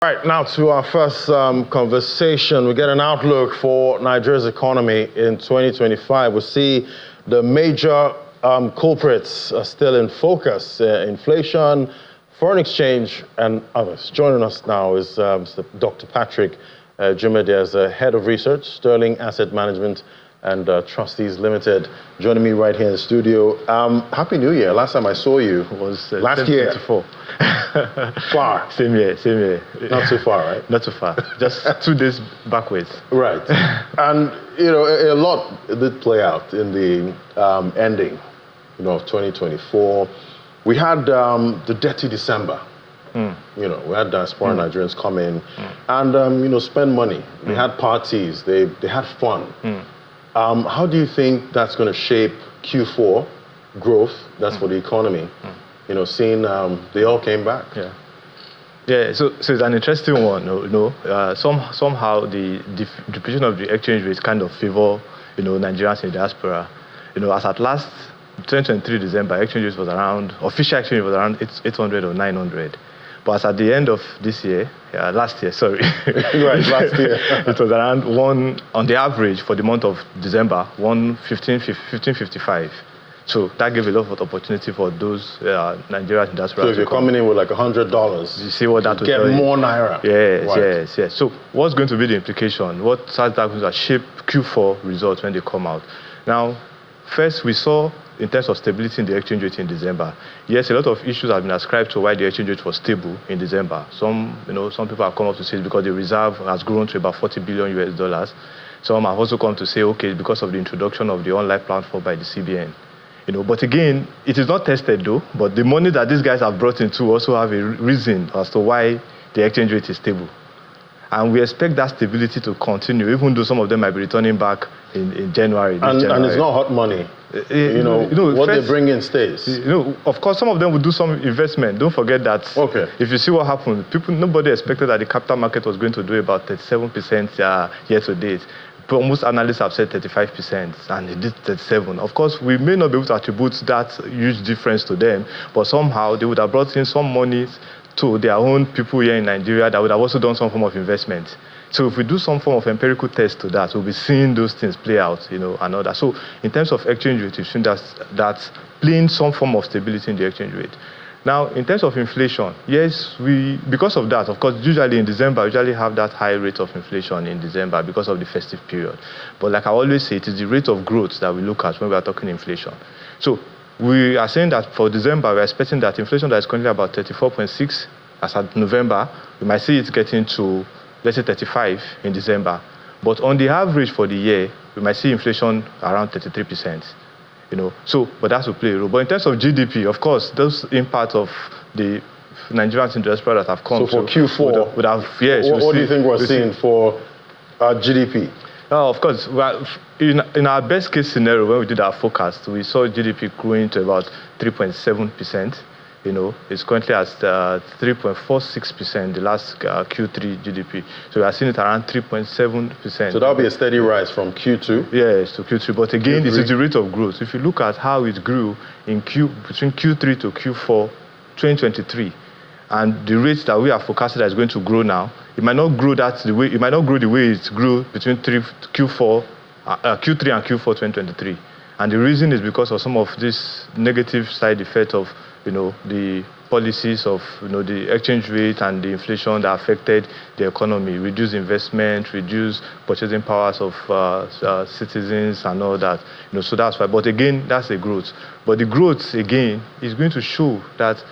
All right, now to our first conversation. We get an outlook for Nigeria's economy in 2025. We see the major culprits are still in focus, inflation, foreign exchange, and others. Joining us now is Dr. Patrick Jumede as the Head of Research, Sterling Asset Management and Trustees Limited, joining me right here in the studio. Happy New Year. Last time I saw you was last year. Far. Same year. Not too far, right? Not too far. Just 2 days backwards. Right. And, a lot did play out in the ending, of 2024. We had the Detty December. We had diaspora Nigerians come in and, spend money. They had parties. They had fun. How do you think that's going to shape Q4 growth? That's for the economy. Seeing they all came back. Yeah. So it's an interesting one. Somehow the depreciation of the exchange rate kind of favor Nigerians in diaspora. As at last 2023 December, exchange rate was around, official exchange rate was around 800 or 900. But as at the end of this year, last year, sorry. Right, last year. It was around on the average for the month of December, 1555. So that gave a lot of opportunity for those Nigerians in diaspora. So if you're coming in with like $100, you see what that will get more Naira. Yes. So what's going to be the implication? How's that going to shape Q4 results when they come out? Now, first we saw in terms of stability in the exchange rate in December. Yes, a lot of issues have been ascribed to why the exchange rate was stable in December. Some people have come up to say it's because the reserve has grown to about $40 billion. Some have also come to say, okay, because of the introduction of the online platform by the CBN. But again, it is not tested though, but the money that these guys have brought into also have a reason as to why the exchange rate is stable. And we expect that stability to continue, even though some of them might be returning back in January. And it's not hot money. What they bring in stays. Of course, some of them will do some investment. Don't forget that. Okay. If you see what happened, nobody expected that the capital market was going to do about 37% year to date. But most analysts have said 35%, and it did 37%. Of course, we may not be able to attribute that huge difference to them, but somehow they would have brought in some money to their own people here in Nigeria that would have also done some form of investment. So if we do some form of empirical test to that, we'll be seeing those things play out, and all that. So in terms of exchange rate, we've seen that's playing some form of stability in the exchange rate. Now, in terms of inflation, yes, because of that, of course, usually in December, we usually have that high rate of inflation in December because of the festive period. But like I always say, it is the rate of growth that we look at when we are talking inflation. So we are saying that for December, we're expecting that inflation that is currently about 34.6 as at November, we might see it getting to, let's say, 35 in December. But on the average for the year, we might see inflation around 33%. But that will play a role. But in terms of GDP, of course, those impacts of the Nigerians in diaspora that have come. So for Q4, would have, yes. What do you think we're seeing for GDP? Of course, in our best case scenario, when we did our forecast, we saw GDP growing to about 3.7%. It's currently at 3.46%, the last Q3 GDP. So we are seeing it around 3.7%. So that'll be a steady rise from Q2? Yes, to Q2. But again, this is the rate of growth. If you look at how it grew between Q3 to Q4 2023, and the rate that we are forecasted is going to grow now, it might not grow the way it grew between Q3 and Q4 2023. And the reason is because of some of this negative side effect of the policies of the exchange rate and the inflation that affected the economy, reduced investment, reduced purchasing powers of citizens and all that. So that's why. But again, that's a growth. But the growth again is going to show that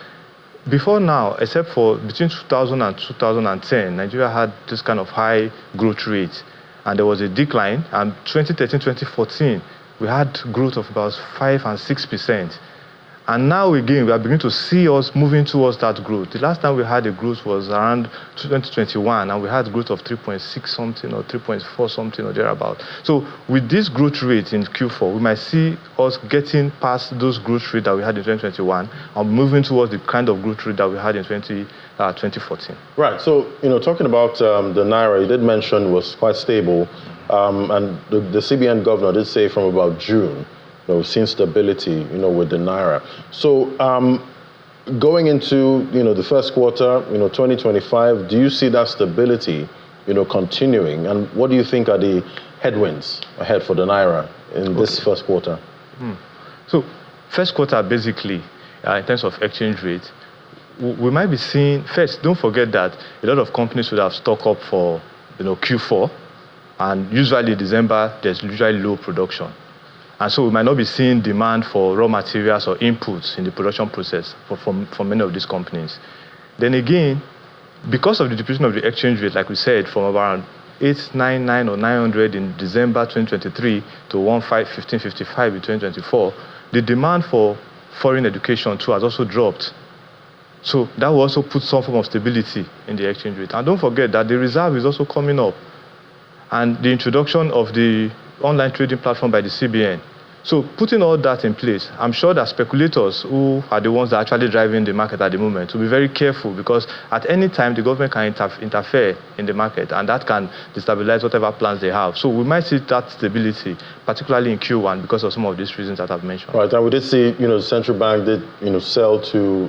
before now, except for between 2000 and 2010, Nigeria had this kind of high growth rate, and there was a decline. And 2013, 2014, we had growth of about 5 and 6%. And now again, we are beginning to see us moving towards that growth. The last time we had a growth was around 2021, and we had growth of 3.6 something or 3.4 something or thereabout. So with this growth rate in Q4, we might see us getting past those growth rates that we had in 2021 and moving towards the kind of growth rate that we had in 2014. Right. So, talking about the Naira, you did mention was quite stable, and the CBN governor did say from about June, we've seen stability, with the Naira. So going into, the first quarter, 2025, do you see that stability, continuing? And what do you think are the headwinds ahead for the Naira in this first quarter? So, first quarter, basically, in terms of exchange rate, we might be seeing, first, don't forget that a lot of companies would have stocked up for, Q4, and usually December, there's usually low production. And so we might not be seeing demand for raw materials or inputs in the production process for many of these companies. Then again, because of the depreciation of the exchange rate, like we said, from around 899 or 900 in December 2023 to 1555 in 2024, the demand for foreign education too has also dropped. So that will also put some form of stability in the exchange rate. And don't forget that the reserve is also coming up, and the introduction of the online trading platform by the CBN. So putting all that in place, I'm sure that speculators who are the ones that are actually driving the market at the moment will be very careful, because at any time the government can interfere in the market, and that can destabilize whatever plans they have. So we might see that stability, particularly in Q1, because of some of these reasons that I've mentioned. Right, and we did see, the central bank did, sell to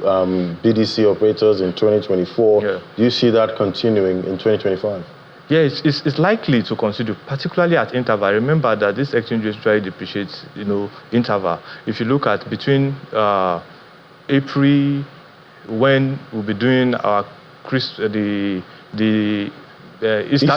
BDC operators in 2024. Yeah. Do you see that continuing in 2025? Yeah, it's likely to continue, particularly at interval. Remember that this exchange rate usually depreciates, interval. If you look at between April, when we'll be doing our Easter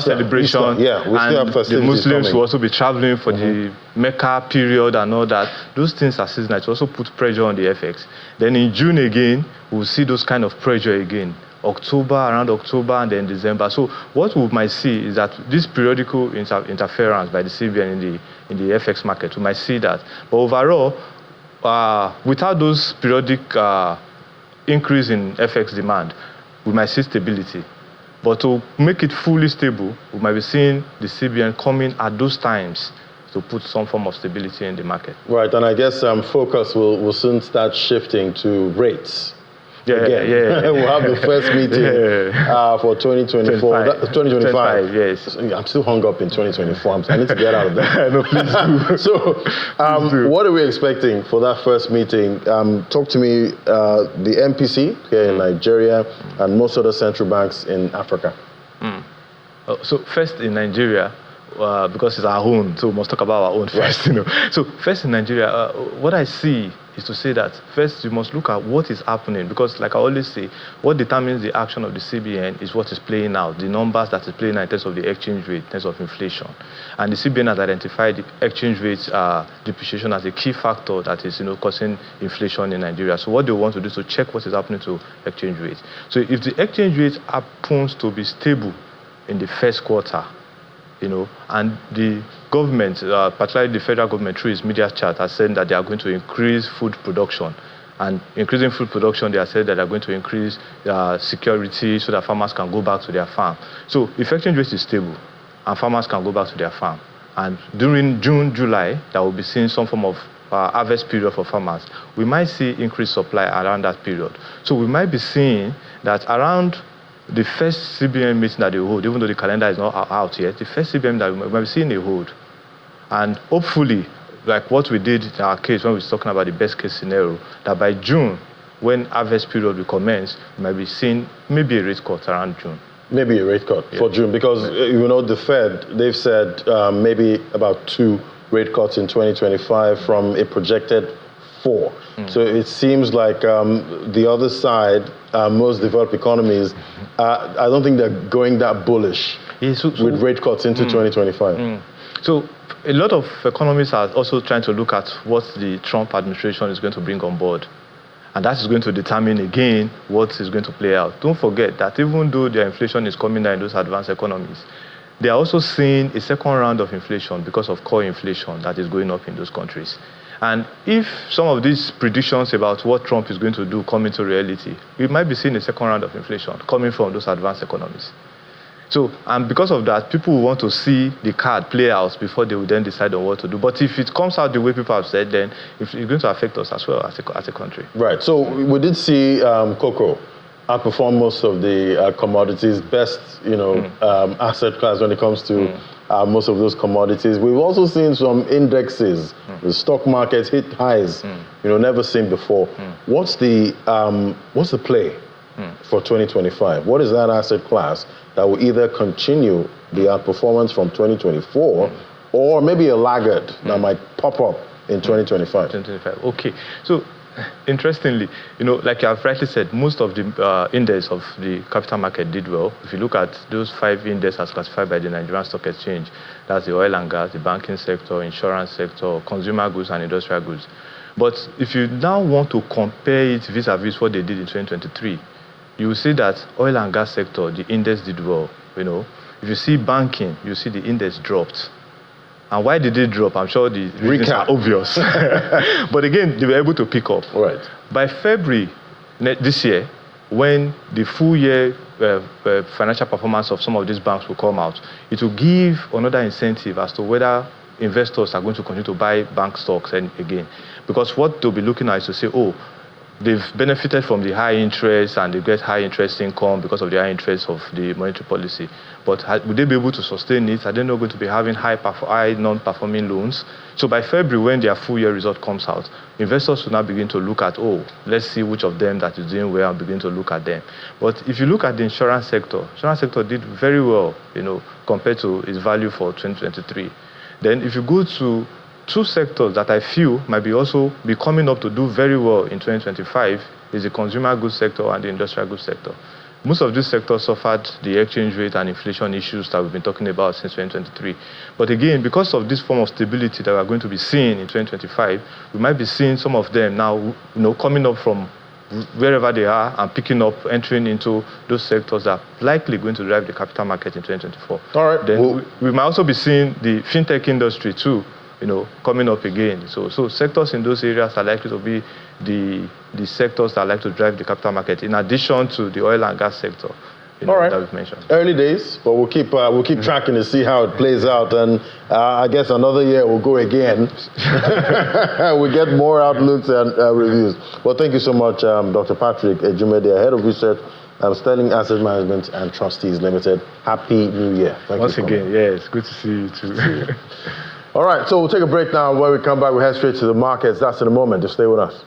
celebration, and the Muslims will also be traveling for the Mecca period and all that. Those things are seasonal. It also put pressure on the FX. Then in June again, we'll see those kind of pressure again. Around October, and then December. So what we might see is that this periodical interference by the CBN in the FX market, we might see that. But overall, without those periodic increase in FX demand, we might see stability. But to make it fully stable, we might be seeing the CBN coming at those times to put some form of stability in the market. Right, and I guess focus will soon start shifting to rates. Yeah. We'll have the first meeting for 2025. Yes. I'm still hung up in 2024. I need to get out of that. No, please do. So, what are we expecting for that first meeting? Talk to me, the MPC here in Nigeria and most other central banks in Africa. So, first in Nigeria, because it's our own, so we must talk about our own first. So, first in Nigeria, what I see is to say that first you must look at what is happening, because like I always say, what determines the action of the CBN is what is playing out, the numbers that is playing out in terms of the exchange rate, in terms of inflation. And the CBN has identified the exchange rate depreciation as a key factor that is causing inflation in Nigeria. So what they want to do is to check what is happening to exchange rate. So if the exchange rate happens to be stable in the first quarter, and the government, particularly the federal government through its media chart, has said that they are going to increase food production. And increasing food production, they have said that they are going to increase security so that farmers can go back to their farm. So if exchange rate is stable and farmers can go back to their farm, and during June, July, that will be seeing some form of harvest period for farmers, we might see increased supply around that period. So we might be seeing that around the first CBN meeting that they hold, even though the calendar is not out yet, the first CBN that we might be seeing they hold. And hopefully, like what we did in our case when we were talking about the best case scenario, that by June, when harvest period will commence, we might be seeing maybe a rate cut around June. Maybe a rate cut for June, because the Fed, they've said maybe about 2 rate cuts in 2025 from a projected 4. So it seems like the other side, most developed economies, I don't think they're going that bullish with rate cuts into 2025. So a lot of economists are also trying to look at what the Trump administration is going to bring on board. And that is going to determine, again, what is going to play out. Don't forget that even though their inflation is coming down in those advanced economies, they are also seeing a second round of inflation because of core inflation that is going up in those countries. And if some of these predictions about what Trump is going to do come into reality, we might be seeing a second round of inflation coming from those advanced economies. So, and because of that, people will want to see the card play out before they will then decide on what to do. But if it comes out the way people have said, then it's going to affect us as well as a country. Right. So we did see cocoa outperform most of the commodities, best asset class when it comes to most of those commodities. We've also seen some indexes. The stock market hit highs, never seen before. What's the play for 2025? What is that asset class that will either continue the outperformance from 2024 or maybe a laggard that might pop up in 2025? 2025. Okay. So, interestingly, like you have rightly said, most of the index of the capital market did well. If you look at those 5 indexes as classified by the Nigerian Stock Exchange, that's the oil and gas, the banking sector, insurance sector, consumer goods, and industrial goods. But if you now want to compare it vis-a-vis what they did in 2023, you will see that oil and gas sector, the index did well. If you see banking, you see the index dropped. And why did it drop? I'm sure the reasons are obvious. But again, they were able to pick up. Right. By February this year, when the full year financial performance of some of these banks will come out, it will give another incentive as to whether investors are going to continue to buy bank stocks again. Because what they'll be looking at is to say, they've benefited from the high interest and they get high interest income because of the high interest of the monetary policy. But would they be able to sustain it? Are they not going to be having high non-performing loans? So by February, when their full year result comes out, investors will now begin to look at, let's see which of them that is doing well and begin to look at them. But if you look at the insurance sector did very well, compared to its value for 2023. Then if you go to 2 sectors that I feel might also be coming up to do very well in 2025 is the consumer goods sector and the industrial goods sector. Most of these sectors suffered the exchange rate and inflation issues that we've been talking about since 2023. But again, because of this form of stability that we're going to be seeing in 2025, we might be seeing some of them now, coming up from wherever they are and picking up, entering into those sectors that are likely going to drive the capital market in 2024. All right. Then we might also be seeing the fintech industry too, coming up again. So sectors in those areas are likely to be the sectors that are likely to drive the capital market, in addition to the oil and gas sector. All right. That we've mentioned. Early days, but we'll keep tracking to see how it plays out, and I guess another year we'll go again. We get more outlooks and reviews. Well, thank you so much, Dr. Patrick Ejumede, Head of Research, Sterling Asset Management and Trustees Limited. Happy New Year. Once again, it's good to see you too. All right, so we'll take a break now. When we come back, we'll head straight to the markets. That's in a moment. Just stay with us.